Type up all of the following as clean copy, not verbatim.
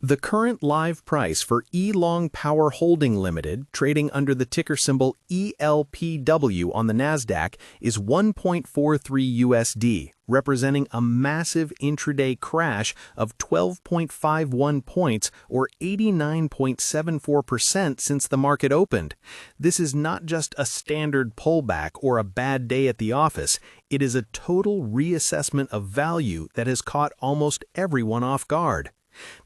The current live price for eLong Power Holding Ltd, trading under the ticker symbol ELPW on the NASDAQ, is 1.43 USD, representing a massive intraday crash of 12.51 points or 89.74% since the market opened. This is not just a standard pullback or a bad day at the office. It is a total reassessment of value that has caught almost everyone off guard.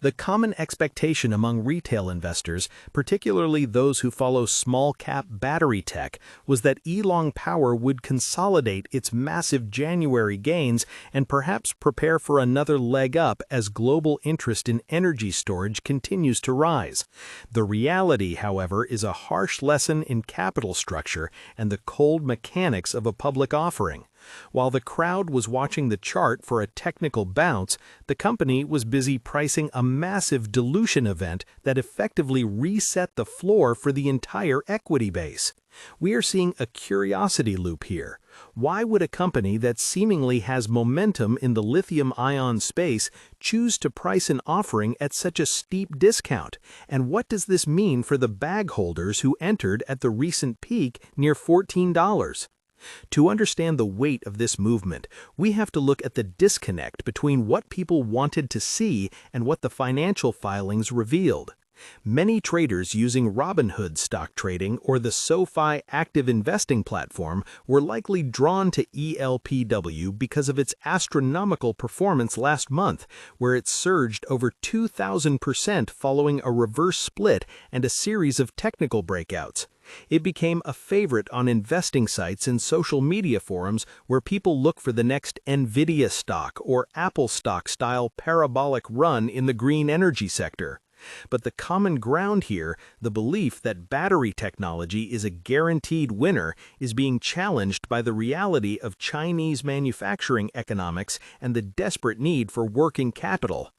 The common expectation among retail investors, particularly those who follow small-cap battery tech, was that eLong Power would consolidate its massive January gains and perhaps prepare for another leg up as global interest in energy storage continues to rise. The reality, however, is a harsh lesson in capital structure and the cold mechanics of a public offering. While the crowd was watching the chart for a technical bounce, the company was busy pricing a massive dilution event that effectively reset the floor for the entire equity base. We are seeing a curiosity loop here. Why would a company that seemingly has momentum in the lithium-ion space choose to price an offering at such a steep discount? And what does this mean for the bag holders who entered at the recent peak near $14? To understand the weight of this movement, we have to look at the disconnect between what people wanted to see and what the financial filings revealed. Many traders using Robinhood stock trading or the SoFi active investing platform were likely drawn to ELPW because of its astronomical performance last month, where it surged over 2,000% following a reverse split and a series of technical breakouts. It became a favorite on investing sites and social media forums where people look for the next NVIDIA stock or Apple stock style parabolic run in the green energy sector. But the common ground here, the belief that battery technology is a guaranteed winner, is being challenged by the reality of Chinese manufacturing economics and the desperate need for working capital.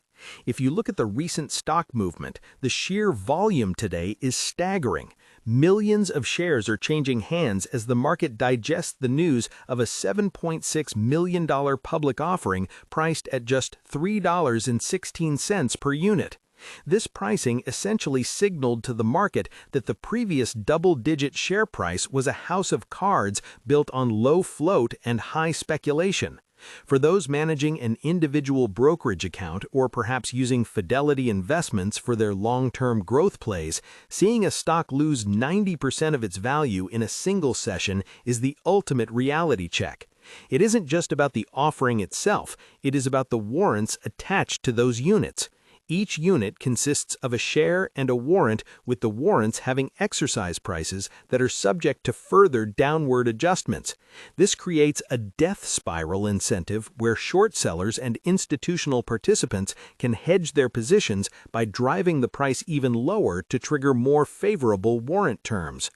If you look at the recent stock movement, the sheer volume today is staggering. Millions of shares are changing hands as the market digests the news of a $7.6 million public offering priced at just $3.16 per unit. This pricing essentially signaled to the market that the previous double-digit share price was a house of cards built on low float and high speculation. For those managing an individual brokerage account or perhaps using Fidelity Investments for their long-term growth plays, seeing a stock lose 90% of its value in a single session is the ultimate reality check. It isn't just about the offering itself, it is about the warrants attached to those units. Each unit consists of a share and a warrant, with the warrants having exercise prices that are subject to further downward adjustments. This creates a death spiral incentive where short sellers and institutional participants can hedge their positions by driving the price even lower to trigger more favorable warrant terms.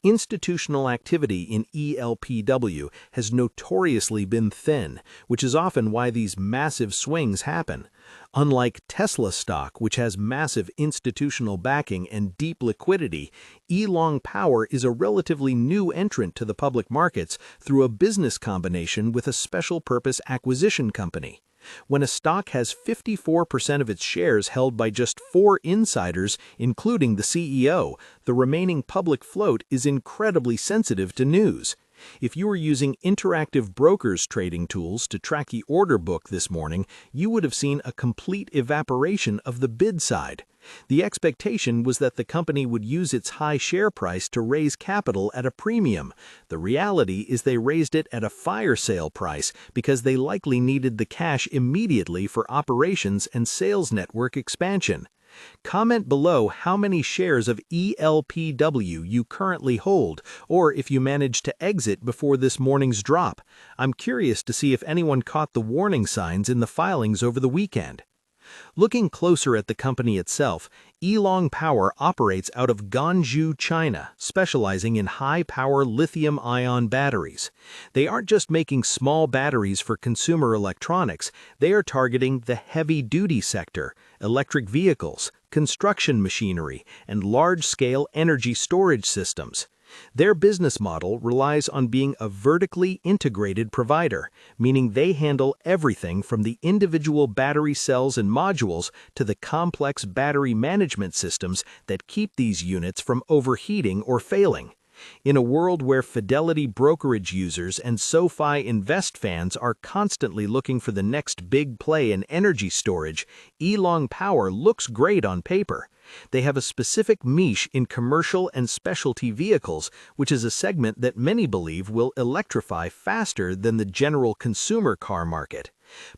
Institutional activity in ELPW has notoriously been thin, which is often why these massive swings happen. Unlike Tesla stock, which has massive institutional backing and deep liquidity, eLong Power is a relatively new entrant to the public markets through a business combination with a special purpose acquisition company. When a stock has 54% of its shares held by just 4 insiders, including the CEO, the remaining public float is incredibly sensitive to news. If you were using Interactive Brokers trading tools to track the order book this morning, you would have seen a complete evaporation of the bid side. The expectation was that the company would use its high share price to raise capital at a premium. The reality is they raised it at a fire sale price because they likely needed the cash immediately for operations and sales network expansion. Comment below how many shares of ELPW you currently hold, or if you managed to exit before this morning's drop. I'm curious to see if anyone caught the warning signs in the filings over the weekend. Looking closer at the company itself, eLong Power operates out of Guangzhou, China, specializing in high-power lithium-ion batteries. They aren't just making small batteries for consumer electronics, they are targeting the heavy-duty sector, electric vehicles, construction machinery, and large-scale energy storage systems. Their business model relies on being a vertically integrated provider, meaning they handle everything from the individual battery cells and modules to the complex battery management systems that keep these units from overheating or failing. In a world where Fidelity brokerage users and SoFi Invest fans are constantly looking for the next big play in energy storage, eLong Power looks great on paper. They have a specific niche in commercial and specialty vehicles, which is a segment that many believe will electrify faster than the general consumer car market.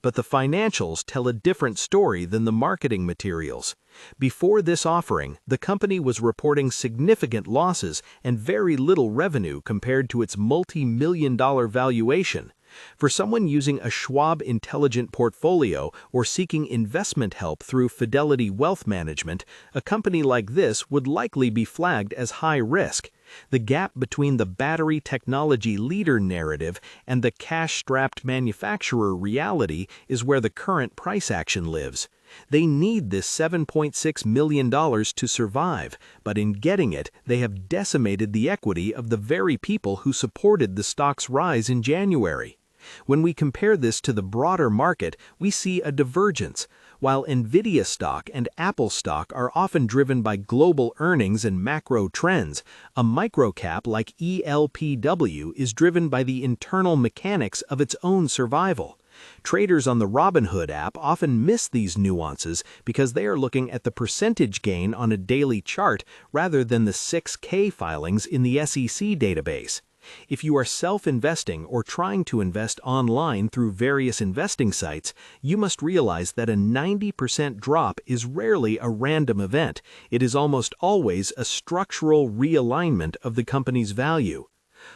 But the financials tell a different story than the marketing materials. Before this offering, the company was reporting significant losses and very little revenue compared to its multi-million-dollar valuation. For someone using a Schwab Intelligent Portfolio or seeking investment help through Fidelity Wealth Management, a company like this would likely be flagged as high risk. The gap between the battery technology leader narrative and the cash-strapped manufacturer reality is where the current price action lives. They need this $7.6 million to survive, but in getting it, they have decimated the equity of the very people who supported the stock's rise in January. When we compare this to the broader market, we see a divergence. While Nvidia stock and Apple stock are often driven by global earnings and macro trends, a microcap like ELPW is driven by the internal mechanics of its own survival. Traders on the Robinhood app often miss these nuances because they are looking at the percentage gain on a daily chart rather than the 6K filings in the SEC database. If you are self-investing or trying to invest online through various investing sites, you must realize that a 90% drop is rarely a random event. It is almost always a structural realignment of the company's value.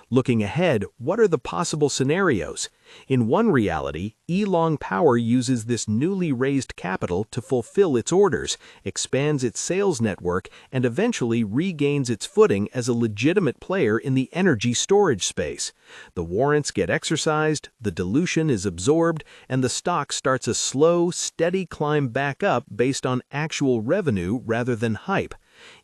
Looking ahead, what are the possible scenarios? In one reality, eLong Power uses this newly raised capital to fulfill its orders, expands its sales network, and eventually regains its footing as a legitimate player in the energy storage space. The warrants get exercised, the dilution is absorbed, and the stock starts a slow, steady climb back up based on actual revenue rather than hype.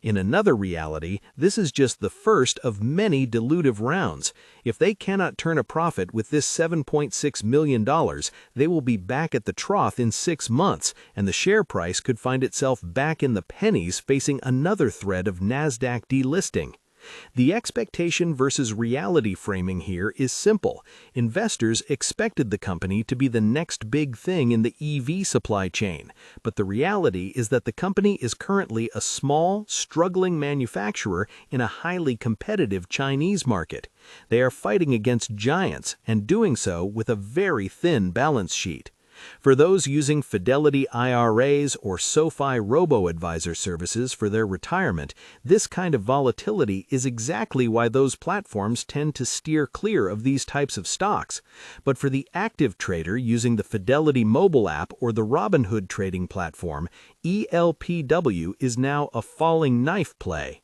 In another reality, this is just the first of many dilutive rounds. If they cannot turn a profit with this $7.6 million, they will be back at the trough in 6 months, and the share price could find itself back in the pennies facing another threat of NASDAQ delisting. The expectation versus reality framing here is simple. Investors expected the company to be the next big thing in the EV supply chain, but the reality is that the company is currently a small, struggling manufacturer in a highly competitive Chinese market. They are fighting against giants and doing so with a very thin balance sheet. For those using Fidelity IRAs or SoFi robo-advisor services for their retirement, this kind of volatility is exactly why those platforms tend to steer clear of these types of stocks. But for the active trader using the Fidelity mobile app or the Robinhood trading platform, ELPW is now a falling knife play.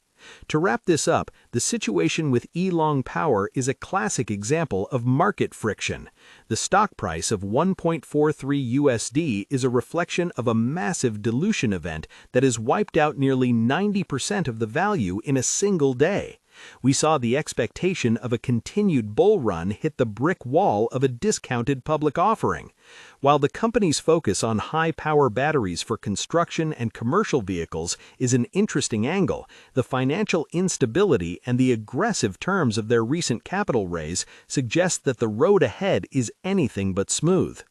To wrap this up, the situation with eLong Power is a classic example of market friction. The stock price of $1.43 USD is a reflection of a massive dilution event that has wiped out nearly 90% of the value in a single day. We saw the expectation of a continued bull run hit the brick wall of a discounted public offering. While the company's focus on high-power batteries for construction and commercial vehicles is an interesting angle, the financial instability and the aggressive terms of their recent capital raise suggest that the road ahead is anything but smooth.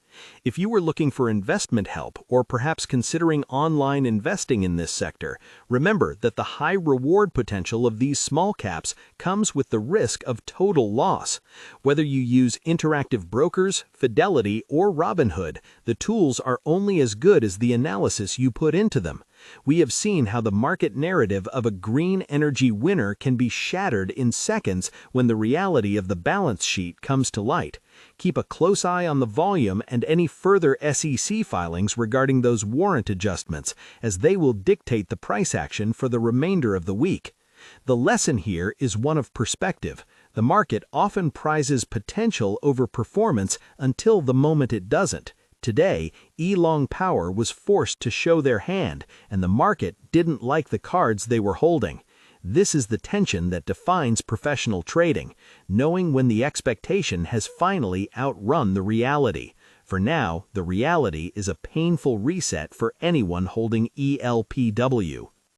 If you were looking for investment help or perhaps considering online investing in this sector, remember that the high reward potential of these small caps comes with the risk of total loss. Whether you use Interactive Brokers, Fidelity, or Robinhood, the tools are only as good as the analysis you put into them. We have seen how the market narrative of a green energy winner can be shattered in seconds when the reality of the balance sheet comes to light. Keep a close eye on the volume and any further SEC filings regarding those warrant adjustments, as they will dictate the price action for the remainder of the week. The lesson here is one of perspective. The market often prizes potential over performance until the moment it doesn't. Today, eLong Power was forced to show their hand, and the market didn't like the cards they were holding. This is the tension that defines professional trading, knowing when the expectation has finally outrun the reality. For now, the reality is a painful reset for anyone holding ELPW.